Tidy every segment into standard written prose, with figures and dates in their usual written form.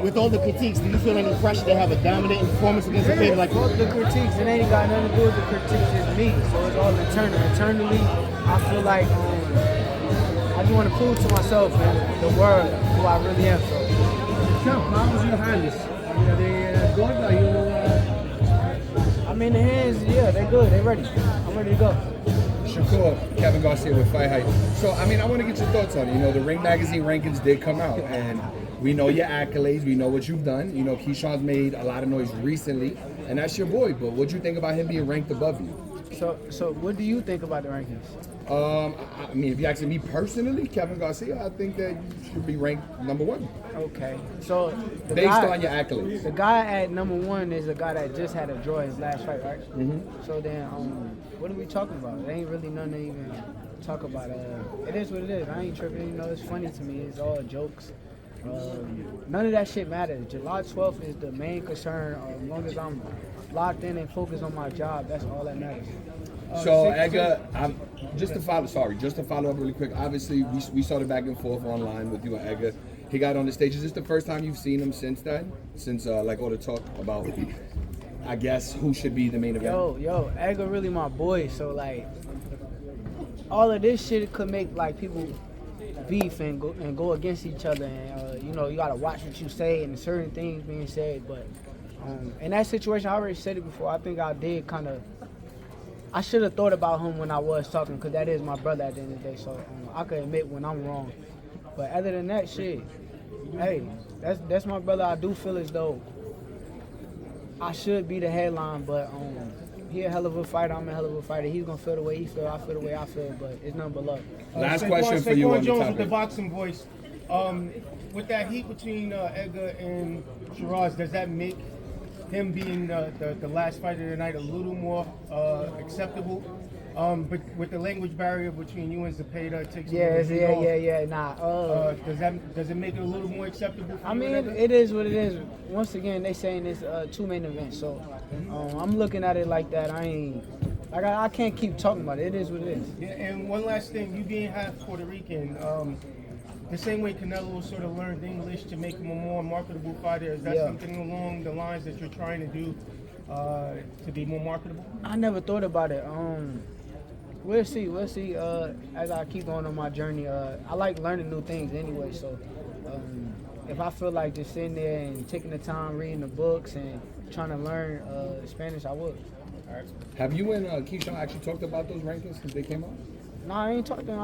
with all the critiques, do you feel any pressure to have a dominant performance against Zepeda? Like fuck the critiques, it ain't got nothing to do with the critiques. It's me, so it's all internal. Internally, I feel like I just want to prove to myself and the world who I really am. So, how was your hands? Are they good? Are you? I mean, the hands, yeah, they're good. They're ready. I'm ready to go. Shakur, Kevin Garcia with Fight Hype. So, I mean, I want to get your thoughts on it. You know, the Ring Magazine rankings did come out, and we know your accolades. We know what you've done. You know, Keyshawn's made a lot of noise recently, and that's your boy. But what do you think about him being ranked above you? So what do you think about the rankings? I mean, if you're asking me personally, Kevin Garcia, I think that you should be ranked #1. Okay. So based on your accolades. The guy at #1 is a guy that just had a draw his last fight, right? Mm-hmm. So then, what are we talking about? There ain't really nothing to even talk about. It is what it is. I ain't tripping. You know, it's funny to me. It's all jokes. None of that shit matters. July 12th is the main concern. As long as I'm locked in and focused on my job, that's all that matters. So Edgar, just to follow up really quick. Obviously, we saw the back and forth online with you and Edgar. He got on the stage. Is this the first time you've seen him since then? Since like all the talk about, I guess, who should be the main event? Yo, Edgar really my boy. So like, all of this shit could make like people beef and go against each other. And you know, you gotta watch what you say and certain things being said. But in that situation, I already said it before. I think I did kind of. I should have thought about him when I was talking, because that is my brother at the end of the day. So I can admit when I'm wrong. But other than that shit, hey, that's my brother. I do feel as though I should be the headline, but he a hell of a fighter. I'm a hell of a fighter. He's gonna feel the way he feel. I feel the way I feel. But it's nothing but love. Last question for you on the Jones topic. with the boxing voice. With that heat between Edgar and Shiraz, does that make him being the last fighter of the night a little more acceptable? But with the language barrier between you and Zepeda, it takes does it make it a little more acceptable? For I mean, it is what it is. Once again, they saying it's 2 main events, so I'm looking at it like that. I can't keep talking about it. It is what it is. Yeah, and one last thing, you being half Puerto Rican, the same way Canelo sort of learned English to make him a more marketable fighter, is that something along the lines that you're trying to do to be more marketable? I never thought about it. We'll see. As I keep going on my journey, I like learning new things anyway. So if I feel like just sitting there and taking the time reading the books and trying to learn Spanish, I would. All right. Have you and Keyshawn actually talked about those rankings since they came out? No, I ain't talking.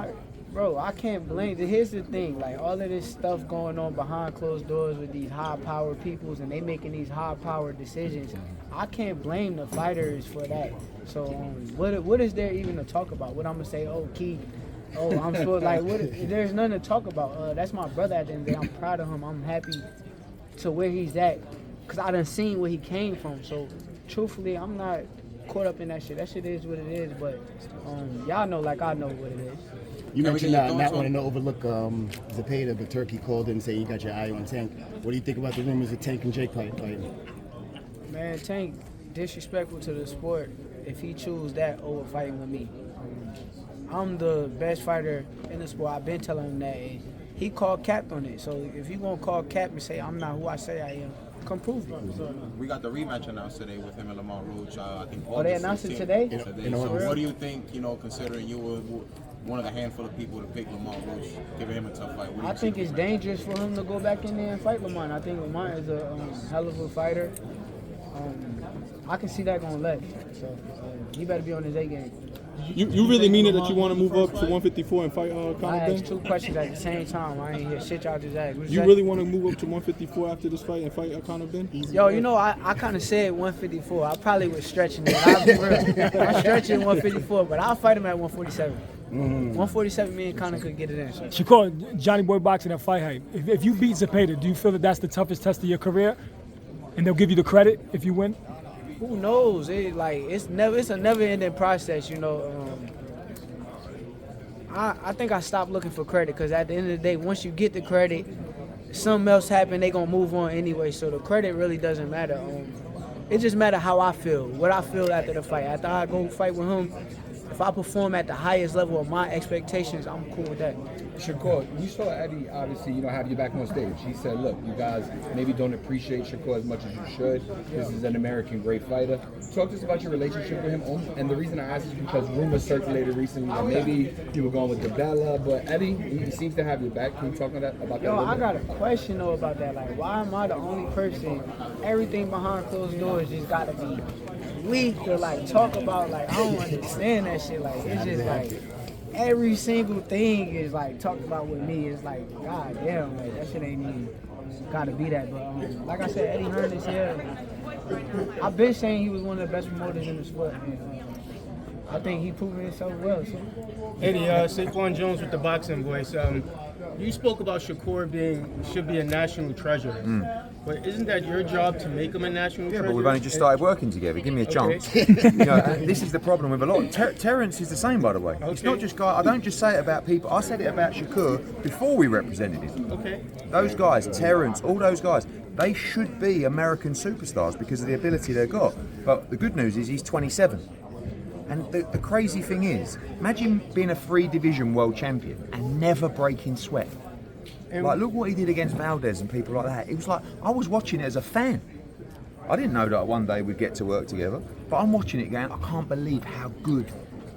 Bro, I can't blame. Here's the thing, like all of this stuff going on behind closed doors with these high-powered peoples, and they making these high-powered decisions. I can't blame the fighters for that. So, what is there even to talk about? What I'm gonna say? Oh, Key. Oh, I'm sure. Like, there's nothing to talk about. That's my brother at the end of the day. I'm proud of him. I'm happy to where he's at, cause I done seen where he came from. So, truthfully, I'm not caught up in that shit. That shit is what it is. But y'all know, like I know what it is. You mentioned not wanting to overlook Zepeda, but Turkey called in saying you got your eye on Tank. What do you think about the rumors of Tank and Jake fighting? Man, Tank disrespectful to the sport if he choose that over fighting with me. I'm the best fighter in the sport. I've been telling him that. And he called cap on it. So if you gonna call cap and say I'm not who I say I am, come prove it. We got the rematch announced today with him and Lamont Roach. I think. Oh, they announced it today? So what do you think? Considering you were one of the handful of people to pick Lamont Roach, giving him a tough fight. I think it's dangerous for him to go back in there and fight Lamont. I think Lamont is a hell of a fighter. I can see that going left. So he better be on his A game. You really mean it that you want to move up to 154 and fight Conor I Ben? asked 2 questions at the same time. I ain't hear shit y'all just asked. You really want to move up to 154 after this fight and fight Conor Ben? Yo, you know, I kind of said 154. I probably was stretching it. I'll be real. I'm stretching 154, but I'll fight him at 147. 147, me and Conor could get it in. So. Shakur, Johnny Boy Boxing at Fight Hype. If you beat Zepeda, do you feel that that's the toughest test of your career? And they'll give you the credit if you win? Who knows? It's a never-ending process, you know. I think I stopped looking for credit because at the end of the day, once you get the credit, something else happen, they gonna move on anyway. So the credit really doesn't matter. It just matter how I feel, what I feel after the fight. After I go fight with him, if I perform at the highest level of my expectations, I'm cool with that. Shakur, you saw Eddie obviously, have you back on stage. He said, look, you guys maybe don't appreciate Shakur as much as you should. This is an American great fighter. Talk to us about your relationship with him. And the reason I ask is because rumors circulated recently that maybe you were going with DeBella, but Eddie, he seems to have your back. Can you talk about that? Yo, I got a question though about that. Like, why am I the only person? Everything behind closed doors just gotta be leaked or like talk about. Like, I don't understand that shit. Like, it's just like every single thing is like talked about with me. It's like, god damn, like that shit ain't even gotta be that. But like I said, Eddie Hearn is here. I've been saying he was one of the best promoters in the sport. And, I think he proven himself well. So. Eddie, Saquon Jones with the boxing voice. You spoke about Shakur should be a national treasure. But isn't that your job to make him a national treasure? Yeah, but we've only just started working together. Give me a chance. This is the problem with a lot. Terence is the same, by the way. Okay. It's not just guys. I don't just say it about people. I said it about Shakur before we represented him. Okay. Those guys, Terence, all those guys, they should be American superstars because of the ability they've got. But the good news is he's 27. And the crazy thing is, imagine being a 3-division world champion and never breaking sweat. Like, look what he did against Valdez and people like that. It was like, I was watching it as a fan. I didn't know that one day we'd get to work together, but I'm watching it going, I can't believe how good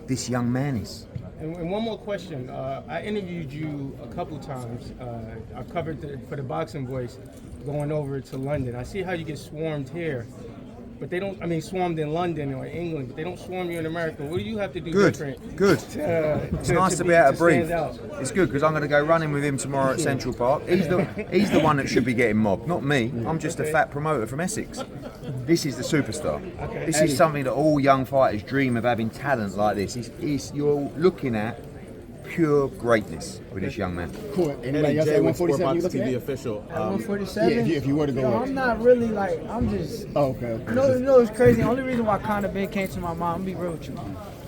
this young man is. And one more question. I interviewed you a couple times. I covered for the Boxing Voice going over to London. I see how you get swarmed here. But they don't, swarmed in London or England, but they don't swarm you in America. What do you have to do different? Good. It's nice to be able to breathe. It's good because I'm going to go running with him tomorrow at Central Park. He's the one that should be getting mobbed, not me. I'm just a fat promoter from Essex. This is the superstar. This is something that all young fighters dream of, having talent like this. You're looking at pure greatness with this young man. Cool. Anybody else at 147 you looking at? TV official. At 147? Yeah, if you were to go Yo, I'm not really like, I'm just... Oh, okay. You know, it's crazy. The only reason why Conor Ben came to my mind, I'm gonna be real with you.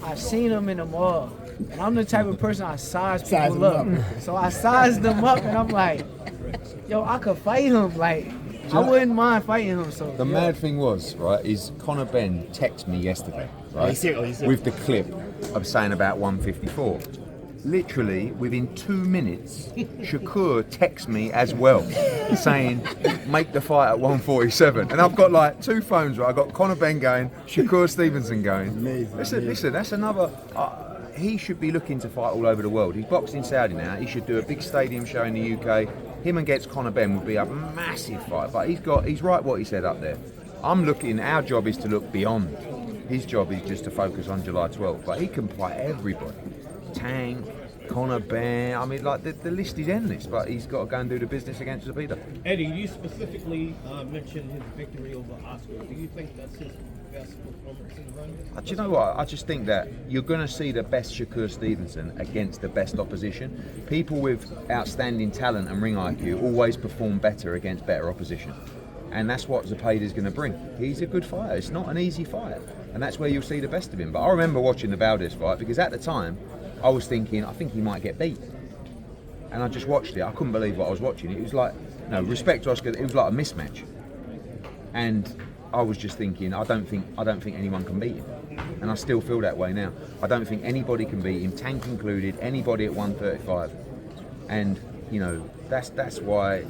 I seen him in the mall. And I'm the type of person I size people up. So I sized them up and I'm like, yo, I could fight him. Like, I wouldn't mind fighting him. So the mad thing was, right, is Conor Ben texted me yesterday, right, with the clip of saying about 154. Literally, within 2 minutes, Shakur texts me as well, saying, make the fight at 147. And I've got like 2 phones, right? I've got Conor Ben going, Shakur Stevenson going. Amazing. Listen, that's another... he should be looking to fight all over the world. He's boxed in Saudi now. He should do a big stadium show in the UK. Him against Conor Ben would be a massive fight. But he's right what he said up there. Our job is to look beyond. His job is just to focus on July 12th. But he can fight everybody. Tank, Conor Ben, the list is endless, but he's got to go and do the business against Zabita. Eddie, you specifically mentioned his victory over Oscar. Do you think that's his best performance in the run? Do you know what? I just think that you're going to see the best Shakur Stevenson against the best opposition. People with outstanding talent and ring IQ always perform better against better opposition. And that's what Zapata's going to bring. He's a good fighter. It's not an easy fight. And that's where you'll see the best of him. But I remember watching the Valdez fight because at the time, I was thinking, I think he might get beat. And I just watched it. I couldn't believe what I was watching. It was like, respect to Oscar, it was like a mismatch. And I was just thinking, I don't think anyone can beat him. And I still feel that way now. I don't think anybody can beat him, Tank included, anybody at 135. And, that's why.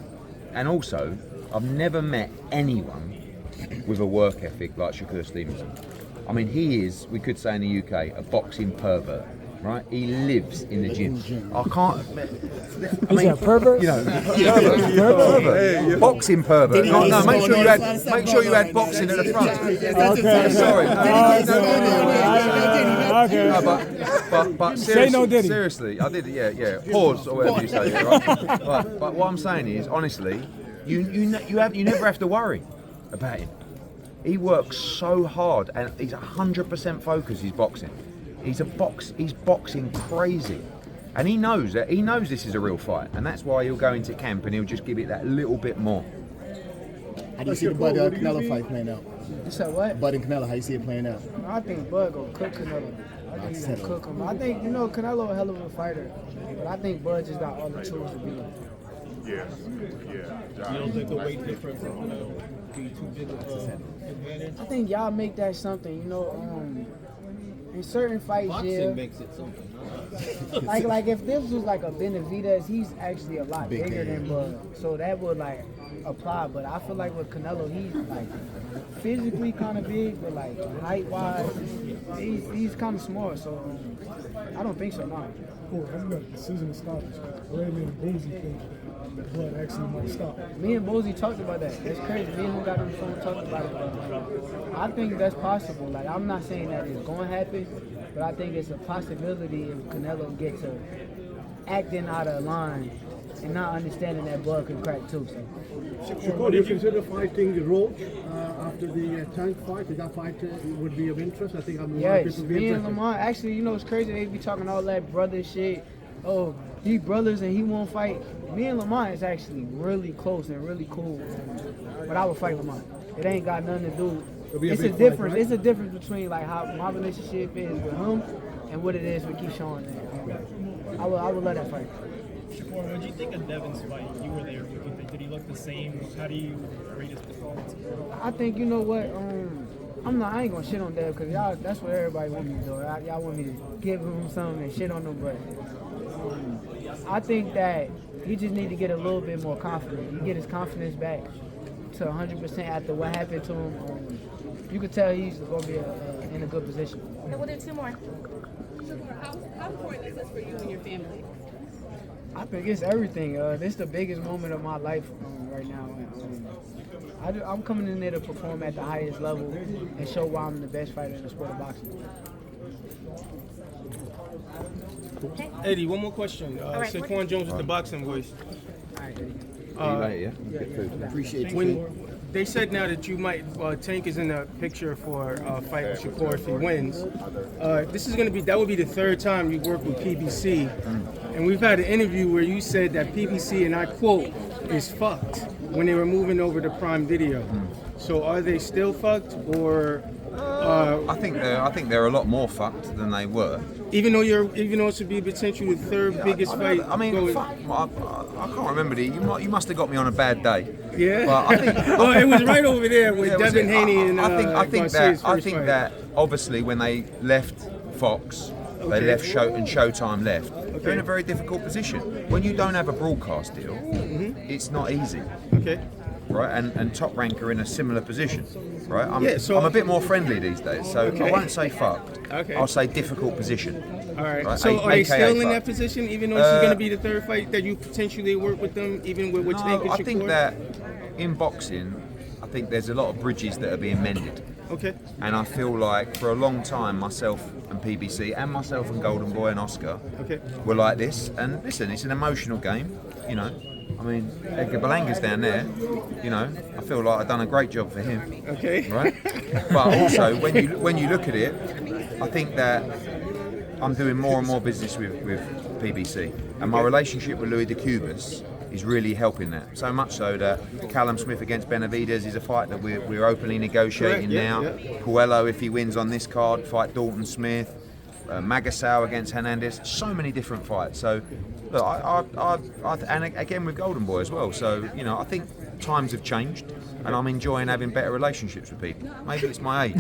And also, I've never met anyone with a work ethic like Shakur Stevenson. He is, we could say in the UK, a boxing pervert. Right, he lives in the gym. I can't. Is that a pervert? Pervert. Boxing pervert. No, make sure you had boxing at the front. Okay. Sorry. Okay. But say no, Diddy. Seriously, I did it. Yeah. Pause or whatever you say. Right? But what I'm saying is, honestly, you never have to worry about him. He works so hard, and he's 100% focused. He's boxing. He's boxing crazy. And he knows this is a real fight. And that's why he'll go into camp and he'll just give it that little bit more. How do you see the Bud Canelo fight playing out? You said what? Bud and Canelo, how you see it playing out? I think Bud gonna cook Canelo. I think he's gonna cook him. I think, Canelo a hell of a fighter. But I think Bud just got all the tools to beat him. Yeah. You don't think the weight difference is going to be too big of an advantage? I think y'all make that something, in certain fights, Boxing yeah. makes it something. Like if this was like a Benavidez, he's actually a lot bigger than Bud, so that would like apply. But I feel like with Canelo, he's like physically kind of big, but like height wise, he's kind of small. So I don't think so. No. Cool. That's good. The season is stopped. Brandon and Boozy think that Blood actually might stop. Me and Bozy talked about that. That's crazy. Me and him got on the phone and talked about it. But I think that's possible. Like I'm not saying that it's going to happen, but I think it's a possibility if Canelo gets to acting out of line and not understanding that Blood can crack too. So. Shakur, do you consider fighting Roach after the Tank fight? Is that fight would be of interest? I think I'm Yes, me and Lamont. Actually, you know, it's crazy. They be talking all that brother shit. Oh, he brothers and he won't fight. Me and Lamont is actually really close and really cool. But I would fight Lamont. It ain't got nothing to do. It's a difference. Fight, right? It's a difference between like how my relationship is with him and what it is with Keyshawn. I would let that fight. Shakur, what do you think of Devin's fight? You were there. What do you think? Did he look the same? How do you rate his performance? I think, you know what, I ain't gonna shit on Dev because y'all, that's what everybody want me to do. Y'all want me to give him something and shit on him, but I think that he just need to get a little bit more confident. He get his confidence back to 100% after what happened to him. You could tell he's gonna be in a good position. And we'll do two more. How important is this for you and your family? I think it's everything. This is the biggest moment of my life right now. I'm coming in there to perform at the highest level and show why I'm the best fighter in the sport of boxing. Eddie, one more question. right, Saquon Jones with the boxing voice. All right, Eddie. Appreciate you. When they said now that you might, Tank is in the picture for a fight with Shakur if he wins. This is going to be, that would be the third time you work with PBC. And we've had an interview where you said that PBC, and I quote, is fucked when they were moving over to Prime Video. So are they still fucked, or? I think they're a lot more fucked than they were. Even though it should be potentially the third biggest fight. I mean, fuck, I can't remember. You must have got me on a bad day. Yeah. But I think. Oh, it was right over there with Yeah, Devin Haney and I think Garcia's first fight. that obviously when they left Fox, they left Showtime left. They're in a very difficult position. When you don't have a broadcast deal, it's not easy. Okay. Right, and Top Rank are in a similar position, right? I'm Yeah, a bit more friendly these days, so I won't say fucked. Okay. I'll say difficult position. All right. Right, So are they still in fucked. that position, even though this is going to be the third fight that you potentially work with them, even with what's No, Tank and I Shakur? think that in boxing, I think there's a lot of bridges that are being mended. Okay. And I feel like for a long time, myself and PBC, and myself and Golden Boy and Oscar, were like this. And listen, it's an emotional game, you know. I mean, Edgar Belanga's down there, you know. I feel like I've done a great job for him. Okay. Right. But also, when you look at it, I think that I'm doing more and more business with PBC, and my relationship with Louis de Cubas is really helping that. So much so that Callum Smith against Benavidez is a fight that we're openly negotiating now. Coelho, if he wins on this card, fight Dalton Smith. Magasau against Hernandez. So many different fights. So, look, and again with Golden Boy as well. So, you know, I think times have changed, and I'm enjoying having better relationships with people. Maybe it's my age,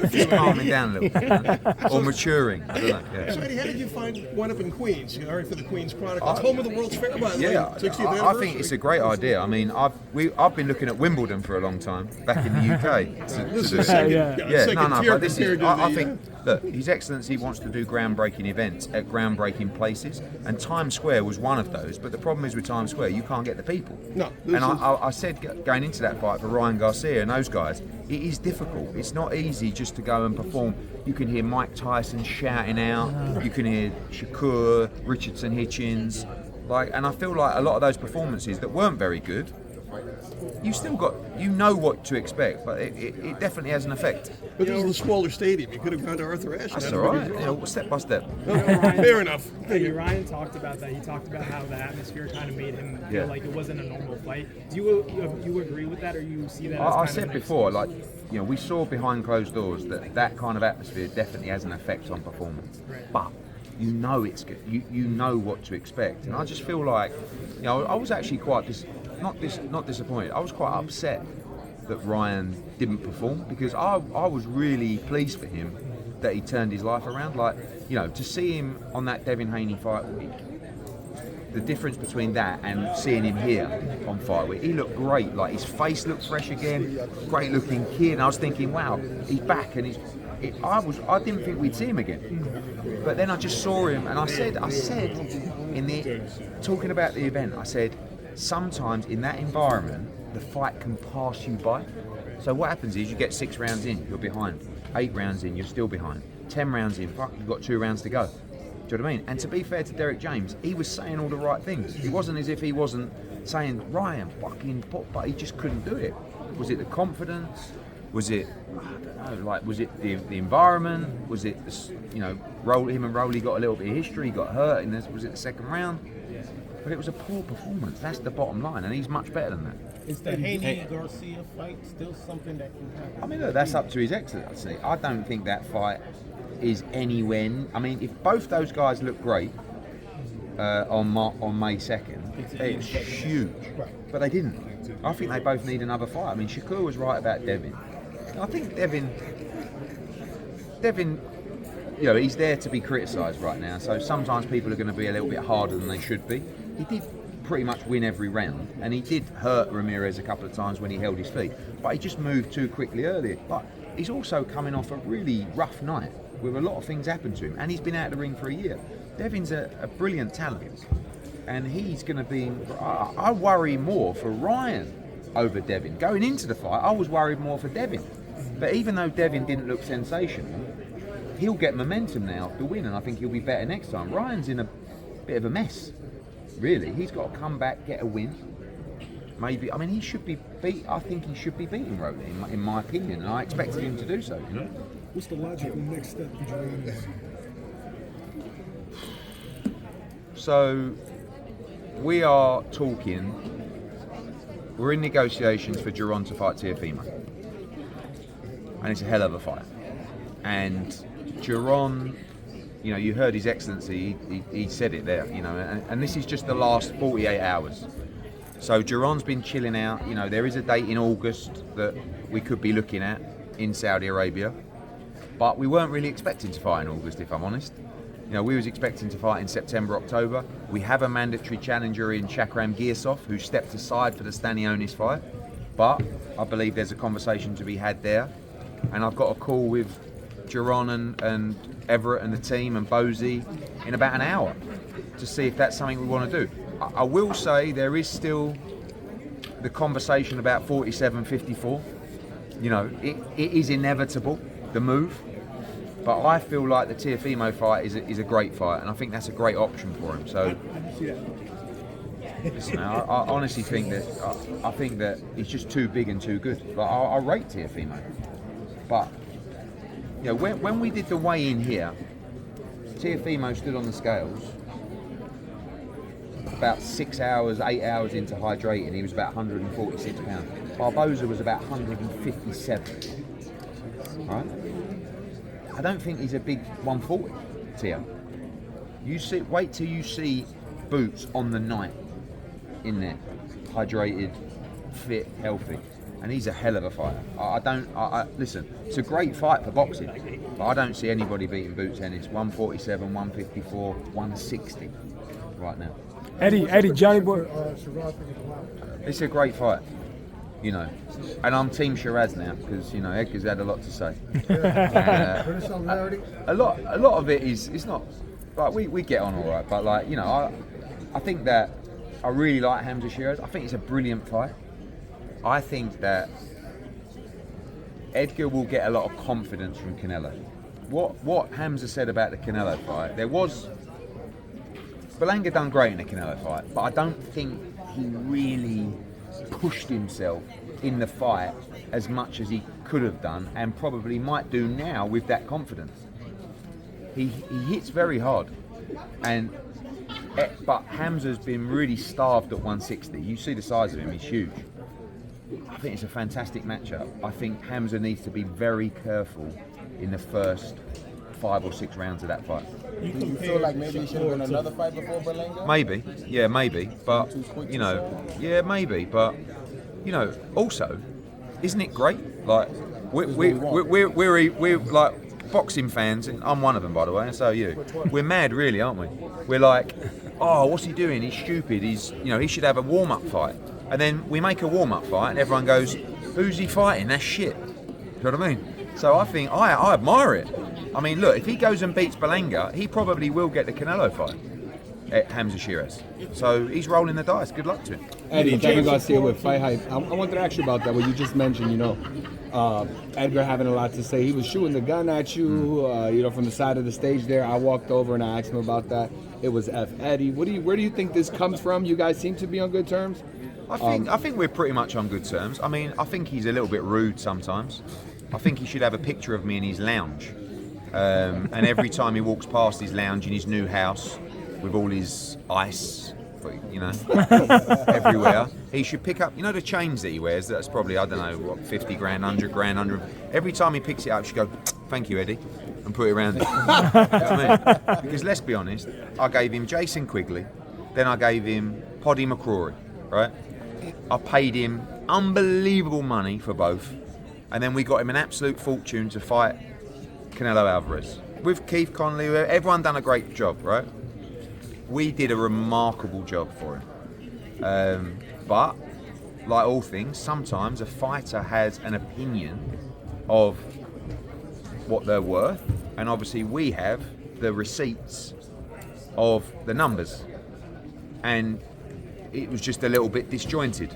just calming down a little bit, you know? Or maturing. I don't know. Yeah. So Eddie, how did you wind up in Queens? You know, for the Queens Chronicles, home of the World's Fair, by the way. 60th I anniversary. think it's a great idea. I mean, I've been looking at Wimbledon for a long time back in the UK. This is second tier But this is. compared to I the, think. Look, His Excellency wants to do groundbreaking events at groundbreaking places, and Times Square was one of those. But the problem is with Times Square, you can't get the people. No. And I said going into that fight for Ryan Garcia and those guys, it is difficult. It's not easy just to go and perform. You can hear Mike Tyson shouting out. You can hear Shakur, Richardson, Hitchens, and I feel like a lot of those performances that weren't very good, you still got, you know what to expect, but it definitely has an effect. But this is the smaller stadium. You could have gone to Arthur Ashe. That's all right. You know, step by step. Fair enough. Ryan talked about that. He talked about how the atmosphere kind of made him feel like it wasn't a normal fight. Do you agree with that, or you see that? I said before, we saw behind closed doors that kind of atmosphere definitely has an effect on performance. Right. But you know it's good. You know what to expect, and I just feel like, I was actually quite not disappointed. I was quite upset that Ryan didn't perform, because I was really pleased for him that he turned his life around. Like, you know, to see him on that Devin Haney fight week, the difference between that and seeing him here on fight week, he looked great. Like, his face looked fresh again, great looking kid. And I was thinking, wow, he's back, and I didn't think we'd see him again. But then I just saw him, and I said in the talking about the event, I said, sometimes in that environment, the fight can pass you by. So what happens is you get 6 rounds in, you're behind. 8 rounds in, you're still behind. 10 rounds in, fuck, you've got 2 rounds to go. Do you know what I mean? And to be fair to Derek James, he was saying all the right things. It wasn't as if he wasn't saying, Ryan, fucking pop, but he just couldn't do it. Was it the confidence? Was it, I don't know, like, was it the environment? Was it, you know, him and Rowley got a little bit of history, got hurt, and was it the second round? But it was a poor performance. That's the bottom line, and he's much better than that. Is the Haney-Garcia fight still something that can happen? I mean, look, that's up to His Excellency. I don't think that fight is anywhere. I mean, if both those guys look great on May 2nd, it's huge. But they didn't. I think they both need another fight. I mean, Shakur was right about Devin. I think Devin, you know, he's there to be criticised right now. So sometimes people are going to be a little bit harder than they should be. He did pretty much win every round, and he did hurt Ramirez a couple of times when he held his feet. But he just moved too quickly earlier. But he's also coming off a really rough night with a lot of things happened to him, and he's been out of the ring for a year. Devin's a brilliant talent, and he's going to be. I worry more for Ryan over Devin. Going into the fight, I was worried more for Devin. But even though Devin didn't look sensational, he'll get momentum now to win, and I think he'll be better next time. Ryan's in a bit of a mess, really. He's got to come back, get a win. Maybe, I mean, he should be beat. I think he should be beating Rowley, in my opinion, and I expected him to do so. You know. What's the logical next step for Jerome? So, we are talking. We're in negotiations for Jerome to fight Teofimo, and it's a hell of a fight. And Jerome, you know, you heard His Excellency. He said it there. You know, and this is just the last 48 hours. So Jerome's been chilling out. You know, there is a date in August that we could be looking at in Saudi Arabia, but we weren't really expecting to fight in August, if I'm honest. You know, we was expecting to fight in September, October. We have a mandatory challenger in Shakram Girsov, who stepped aside for the Stanionis fight, but I believe there's a conversation to be had there. And I've got a call with Jerome and Everett and the team and Bozy in about an hour to see if that's something we want to do. I will say there is still the conversation about 47-54. You know, it is inevitable, the move. But I feel like the Teofimo fight is a great fight, and I think that's a great option for him. So, listen, I honestly think that he's just too big and too good. Like, I rate Teofimo, but you know, when we did the weigh-in here, Teofimo stood on the scales about 6 hours, 8 hours into hydrating. He was about 146 pounds. Barboza was about 157. Right? I don't think he's a big 140, Teo. Wait till you see Boots on the night in there, hydrated, fit, healthy, and he's a hell of a fighter. Listen, it's a great fight for boxing, but I don't see anybody beating Boots Ennis. 147, 154, 160 right now. Eddie, Johnny Boy. It's a great fight. You know, and I'm Team Shiraz now because, you know, Edgar's had a lot to say. A lot of it is, it's not like we get on all right, but like, you know, I think that I really like Hamza Shiraz. I think it's a brilliant fight. I think that Edgar will get a lot of confidence from Canelo. What Hamza said about the Canelo fight, Berlanga done great in the Canelo fight, but I don't think he really pushed himself in the fight as much as he could have done and probably might do now with that confidence. He hits very hard, but Hamza's been really starved at 160. You see the size of him, he's huge. I think it's a fantastic matchup. I think Hamza needs to be very careful in the first 5 or 6 rounds of that fight. Do you feel like maybe he should have done another fight before Berlanga? Maybe, but you know, maybe, but you know, also, isn't it great? Like we're like boxing fans, and I'm one of them by the way, and so are you. We're mad really, aren't we? We're like, oh, what's he doing? He's stupid. He should have a warm-up fight. And then we make a warm-up fight and everyone goes, who's he fighting? That's shit. You know what I mean? So I think, I admire it. I mean, look, if he goes and beats Berlanga, he probably will get the Canelo fight at Hamza Shiraz. So he's rolling the dice. Good luck to him. Eddie, Kevin Garcia with Fight Hype. I wanted to ask you about that, what you just mentioned, Edgar having a lot to say. He was shooting the gun at you, from the side of the stage there. I walked over and I asked him about that. It was F. Eddie. Where do you think this comes from? You guys seem to be on good terms? I think we're pretty much on good terms. I mean, I think he's a little bit rude sometimes. I think he should have a picture of me in his lounge. And every time he walks past his lounge in his new house with all his ice, everywhere, he should pick up, the chains that he wears, that's probably, 50 grand, 100 grand, every time he picks it up, he should go, thank you, Eddie, and put it around him. You know what I mean? Because let's be honest, I gave him Jason Quigley, then I gave him Poddy McCrory, right? I paid him unbelievable money for both, and then we got him an absolute fortune to fight Canelo Alvarez. With Keith Connolly, everyone done a great job, right? We did a remarkable job for him. But, like all things, sometimes a fighter has an opinion of what they're worth, and obviously we have the receipts of the numbers. And it was just a little bit disjointed,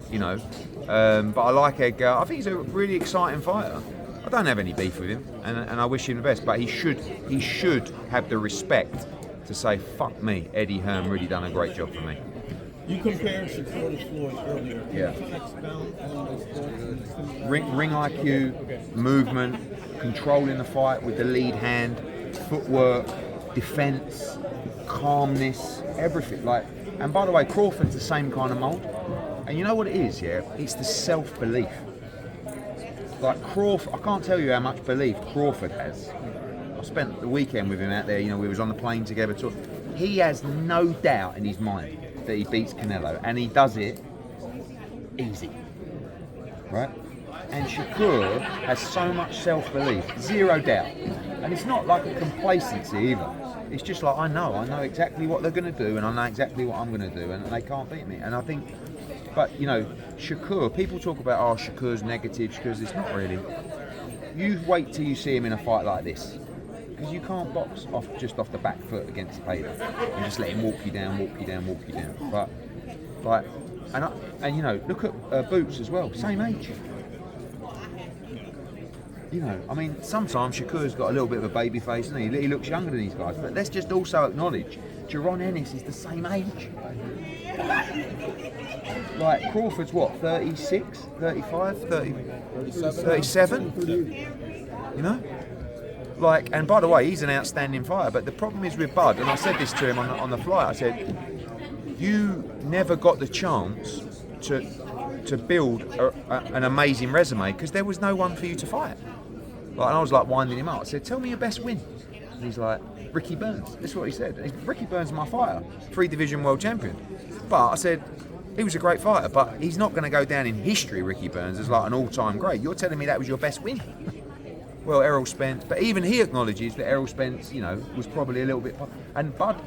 But I like Edgar. I think he's a really exciting fighter. I don't have any beef with him, and I wish him the best. But he should have the respect to say, "Fuck me, Eddie Hearn really done a great job for me." You compared Shakur to Floyd earlier. Yeah. Can you expound on those thoughts? Ring IQ, movement, controlling the fight with the lead hand, footwork, defence, calmness, everything. And by the way, Crawford's the same kind of mould. And you know what it is, yeah? It's the self-belief. Like Crawford, I can't tell you how much belief Crawford has. I spent the weekend with him out there, we was on the plane together. He has no doubt in his mind that he beats Canelo, and he does it easy, right? And Shakur has so much self-belief, zero doubt. And it's not like a complacency either. It's just like, I know exactly what they're going to do, and I know exactly what I'm going to do, and they can't beat me. And I think, but Shakur, people talk about, Shakur's negative, Shakur's, it's not really. You wait till you see him in a fight like this, because you can't box just off the back foot against Taylor and just let him walk you down. But, look at Boots as well, same age. Sometimes Shakur's got a little bit of a baby face, and he looks younger than these guys. But let's just also acknowledge, Jaron Ennis is the same age. Like Crawford's what, 36, 35, 30, 37? And by the way, he's an outstanding fighter. But the problem is with Bud, and I said this to him on the flight. I said, you never got the chance to build an amazing resume because there was no one for you to fight. And I was winding him up. I said, tell me your best win. And he's like, Ricky Burns. That's what he said. Ricky Burns is my fighter, 3-division world champion. But I said, he was a great fighter, but he's not going to go down in history, Ricky Burns, as an all-time great. You're telling me that was your best win? Well, Errol Spence, but even he acknowledges that Errol Spence, was probably a little bit. And Bud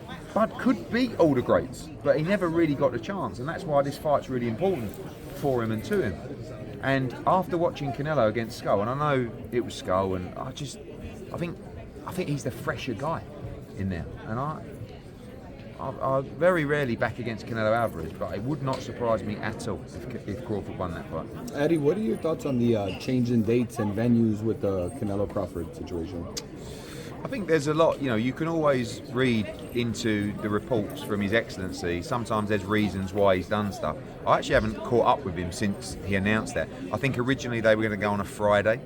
could beat all the greats, but he never really got the chance, and that's why this fight's really important for him and to him. And after watching Canelo against Skull, and I know it was Skull, and I think he's the fresher guy in there, and I very rarely back against Canelo Alvarez, but it would not surprise me at all if Crawford won that fight. Eddie, what are your thoughts on the change in dates and venues with the Canelo Crawford situation? I think there's a lot, you can always read into the reports from His Excellency. Sometimes there's reasons why he's done stuff. I actually haven't caught up with him since he announced that. I think originally they were going to go on a Friday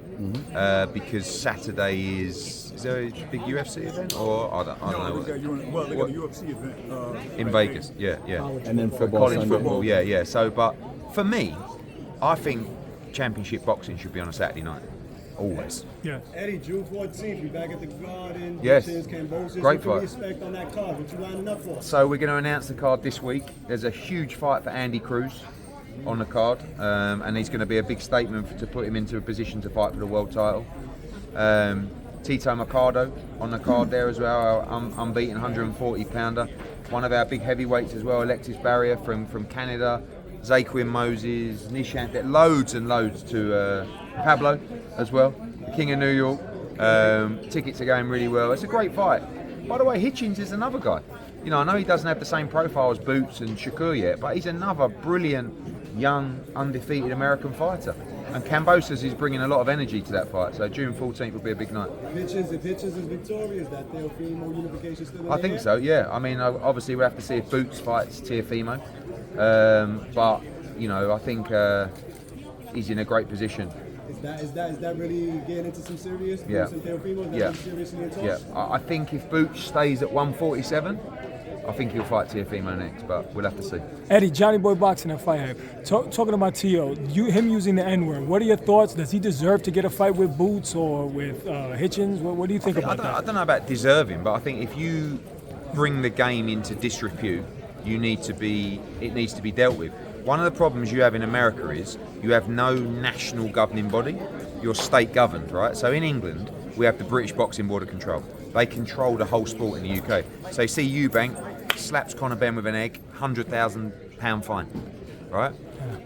because Saturday is there a big UFC event? Or I don't know. They got a UFC event. In Vegas, yeah. And then football, college Sunday. football, yeah. So, but for me, I think championship boxing should be on a Saturday night. Always. Yeah. Eddie, June 14th, we back at the Garden. Yes. Great What can we expect on that card? What you lining up for? So we're going to announce the card this week. There's a huge fight for Andy Cruz on the card, and he's going to be a big statement to put him into a position to fight for the world title. Tito Mercado on the card there as well, unbeaten 140 pounder. One of our big heavyweights as well, Alexis Barrier from Canada. Zaquin Moses, Nishant, loads and loads to Pablo as well, King of New York. Tickets are going really well. It's a great fight. By the way, Hitchens is another guy. You know, I know he doesn't have the same profile as Boots and Shakur yet, but he's another brilliant, young, undefeated American fighter. And Kambosos is bringing a lot of energy to that fight, so June 14th will be a big night. If Hitchens is victorious, that Teofimo unification still in I think so, yeah. I mean, obviously we'll have to see if Boots fights Teofimo. But, you know, I think he's in a great position. Is that really getting into some serious? Yeah. Boots and Teofimo, Yeah. seriously in talks? Yeah. I think if Boots stays at 147, I think he'll fight Teofimo next, but we'll have to see. Eddie, Johnny Boy Boxing at Fight Hype. Talking about Tio, him using the N-word, what are your thoughts? Does he deserve to get a fight with Boots or with Hitchens? What do you think about that? I don't know about deserving, but I think if you bring the game into disrepute, it needs to be dealt with. One of the problems you have in America is you have no national governing body. You're state governed, right? So in England, we have the British Boxing Board of Control. They control the whole sport in the UK. So you see Eubank slaps Conor Benn with an egg, £100,000 fine, right?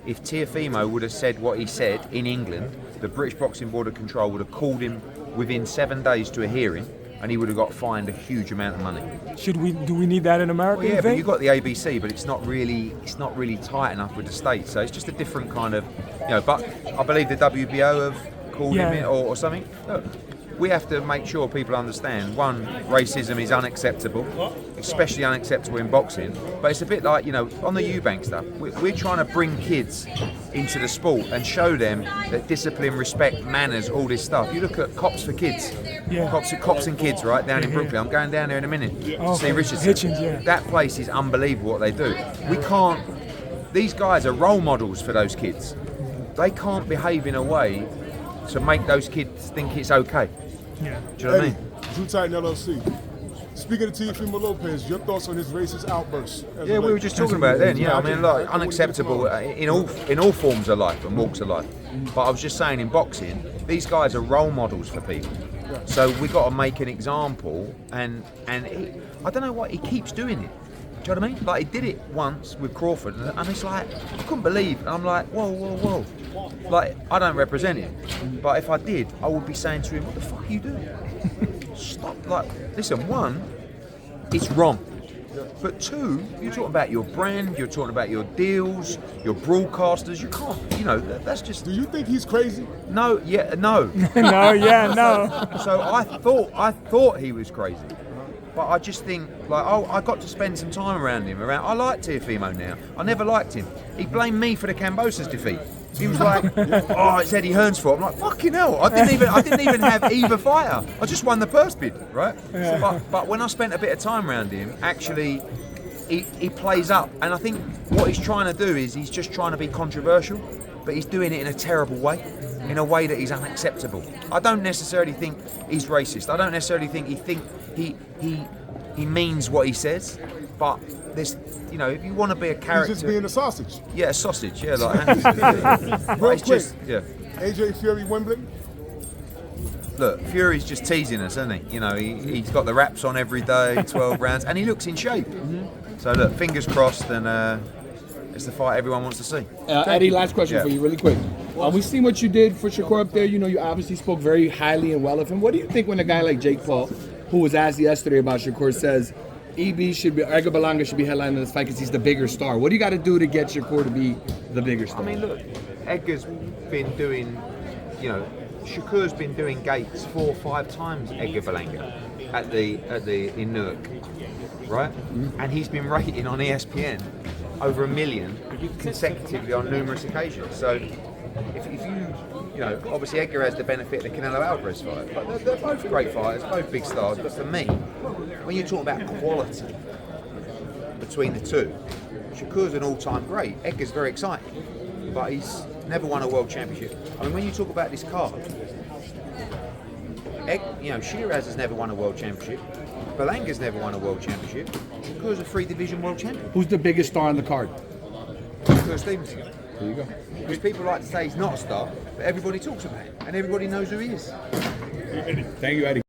If Teofimo would have said what he said in England, the British Boxing Board of Control would have called him within 7 days to a hearing, and he would have got fined a huge amount of money. Do we need that in America? Well, yeah, but you've got the ABC, but it's not really tight enough with the states. So it's just a different kind of, you know. But I believe the WBO have called him in or something. Look, we have to make sure people understand, one, racism is unacceptable, especially unacceptable in boxing. But it's a bit like, you know, on the Eubank stuff, we're trying to bring kids into the sport and show them that discipline, respect, manners, all this stuff. You look at Cops for Kids, Cops and Kids, right, down in Brooklyn. I'm going down there in a minute to see Richardson. Hitchens, That place is unbelievable what they do. We can't, these guys are role models for those kids. They can't behave in a way to make those kids think it's okay. Yeah. Do you know what I mean? Drew Titan LLC. Speaking of Teofimo Lopez, your thoughts on his racist outbursts? Yeah, we were just talking about it then. Yeah, I mean, like, unacceptable in all forms of life and walks of life. But I was just saying, in boxing, these guys are role models for people. So we got to make an example. And I don't know why he keeps doing it. Do you know what I mean? Like, he did it once with Crawford, and it's like, I couldn't believe. And I'm like, whoa. Like, I don't represent him, but if I did, I would be saying to him, what the fuck are you doing? Stop. Like, listen, one, it's wrong. But two, you're talking about your brand, you're talking about your deals, your broadcasters. You can't, you know, that's just. Do you think he's crazy? No, yeah, no. no. So I thought he was crazy. But I just think, like, I got to spend some time around him. I like Teofimo now. I never liked him. He blamed me for the Kambosos defeat. He was like, "Oh, it's Eddie Hearn's fault." I'm like, "Fucking hell! I didn't even have either fighter. I just won the purse bid, right?" Yeah. But when I spent a bit of time around him, actually, he plays up, and I think what he's trying to do is he's just trying to be controversial, but he's doing it in a terrible way, in a way that is unacceptable. I don't necessarily think he's racist. I don't necessarily think he means what he says, but this. You know, if you want to be a character, he's just being a sausage. Yeah, a sausage. Yeah, like. Real quick. Yeah. AJ Fury Wembley. Look, Fury's just teasing us, isn't he? You know, he's got the wraps on every day, 12 rounds, and he looks in shape. So look, fingers crossed, and it's the fight everyone wants to see. Eddie, last question for you, really quick. We've seen what you did for Shakur up there. You know, you obviously spoke very highly and well of him. What do you think when a guy like Jake Paul, who was asked yesterday about Shakur, says Edgar Berlanga should be headlining this fight because he's the bigger star? What do you got to do to get Shakur to be the bigger star? I mean, look, Edgar's been doing, you know, Shakur's been doing gates 4 or 5 times Edgar Berlanga in Newark, right? And he's been rating on ESPN over 1 million consecutively on numerous occasions. So if you know, obviously Edgar has the benefit of the Canelo Alvarez fight, but they're both great fighters, both big stars. But for me, when you're talking about quality between the two, Shakur's an all-time great. Edgar's very exciting, but he's never won a world championship. I mean, when you talk about this card, you know, Shiraz has never won a world championship. Berlanga's never won a world championship. Shakur's a 3-division world champion. Who's the biggest star on the card? Shakur Stevenson. There you go. Because people like to say he's not a star, but everybody talks about him, and everybody knows who he is. Thank you, Eddie.